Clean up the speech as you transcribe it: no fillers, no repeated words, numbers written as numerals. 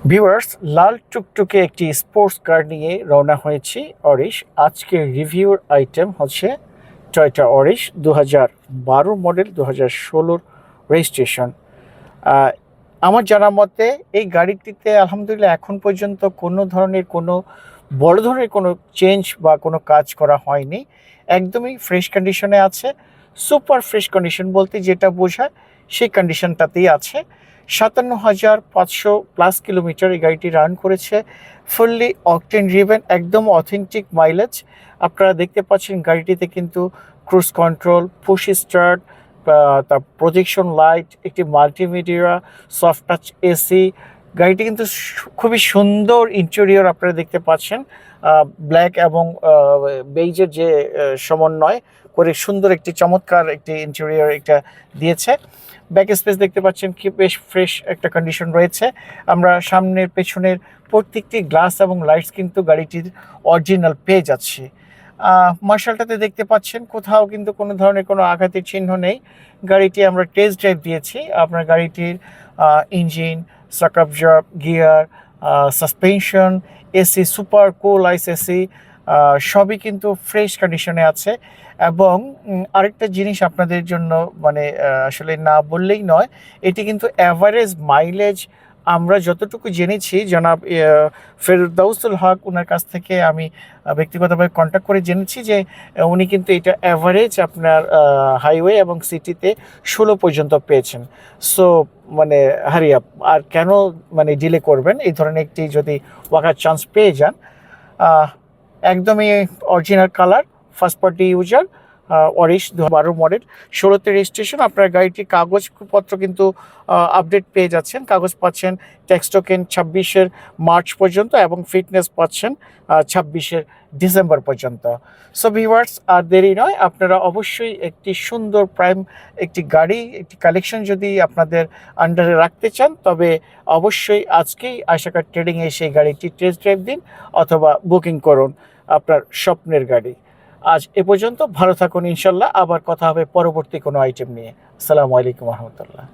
Viewers, লাল টুকটুকে একটি sports car নিয়ে রওনা হয়েছি অরিশ। আজকের রিভিউর আইটেম হচ্ছে টয়োটা অরিশ 2012 মডেল, 2016 রেজিস্ট্রেশন। আমার জানা মতে এই গাড়িটিতে আলহামদুলিল্লাহ এখন পর্যন্ত কোনো ধরনের বড় ধরনের কোনো চেঞ্জ বা কোনো কাজ করা হয়নি। একদমই ফ্রেশ কন্ডিশনে আছে। সুপার ফ্রেশ কন্ডিশন বলতে যেটা বোঝায় সেই কন্ডিশনটাতেই আছে। 57,500+ কিলোমিটার এই গাড়িটি রান করেছে। ফুললি অকটেন ড্রিভেন, একদম অথেন্টিক মাইলেজ। আপনারা দেখতে পাচ্ছেন গাড়িটিতে কিন্তু ক্রুজ কন্ট্রোল, পুশ স্টার্ট, তার প্রজেকশন লাইট, একটি মাল্টিমিডিয়া, সফট টাচ এসি। গাড়িটি কিন্তু খুবই সুন্দর ইন্টেরিয়র আপনারা দেখতে পাচ্ছেন। ব্ল্যাক এবং বেইজের যে সমন্বয় করে সুন্দর একটি চমৎকার একটি ইন্টেরিয়র একটা দিয়েছে। ব্যাক স্পেস দেখতে পাচ্ছেন কি বেশ ফ্রেশ একটা কন্ডিশন রয়েছে। আমরা সামনের পেছনের প্রত্যেকটি গ্লাস এবং লাইটস কিন্তু গাড়িটির অরিজিনাল পেয়ে যাচ্ছি। মার্শালটাতে দেখতে পাচ্ছেন কোথাও কিন্তু কোনো ধরনের কোনো আঘাতের চিহ্ন নেই। গাড়িটি আমরা টেস্ট ড্রাইভ দিয়েছি। আপনার গাড়িটির engine, shock absorber, gear, suspension, AC, super cool ice AC সবই কিন্তু ফ্রেশ কন্ডিশনে আছে। এবং আরেকটা জিনিস আপনাদের জন্য মানে আসলে না বললেই নয়, এটি কিন্তু অ্যাভারেজ মাইলেজ আমরা যতটুকু জেনেছি, জনাব ফেরদৌসুল হক ওনার কাছ থেকে আমি ব্যক্তিগতভাবে কন্ট্যাক্ট করে জেনেছি যে উনি কিন্তু এটা অ্যাভারেজ আপনার হাইওয়ে এবং সিটিতে 16 পর্যন্ত পেয়েছেন। সো মানে হারি আপ, আর কেন মানে ডিলে করবেন? এই ধরনের একটি যদি ওয়াকার চান্স পেয়ে যান, একদমই original colour, first party user, অরিশ 2012 মডেল, 16তে রেজিস্ট্রেশন। আপনার গাড়িটির কাগজপত্র কিন্তু আপডেট পেয়ে যাচ্ছেন। কাগজ পাচ্ছেন ট্যাক্স টোকেন 26 মার্চ পর্যন্ত এবং ফিটনেস পাচ্ছেন 26 ডিসেম্বর পর্যন্ত। সো ভিউয়ার্স, আর দেরি নয়, আপনারা অবশ্যই একটি সুন্দর প্রাইম একটি গাড়ি, একটি কালেকশন যদি আপনাদের আন্ডারে রাখতে চান, তবে অবশ্যই আজকেই আশাকার ট্রেডিংয়ে সেই গাড়িটি টেস্ট ড্রাইভ দিন অথবা বুকিং করুন আপনার স্বপ্নের গাড়ি। আজ এ পর্যন্ত, ভালো থাকুন ইনশাল্লাহ। আবার কথা হবে পরবর্তী কোনো আইটেম নিয়ে। আসসালামু আলাইকুম রহমতুল্লাহ।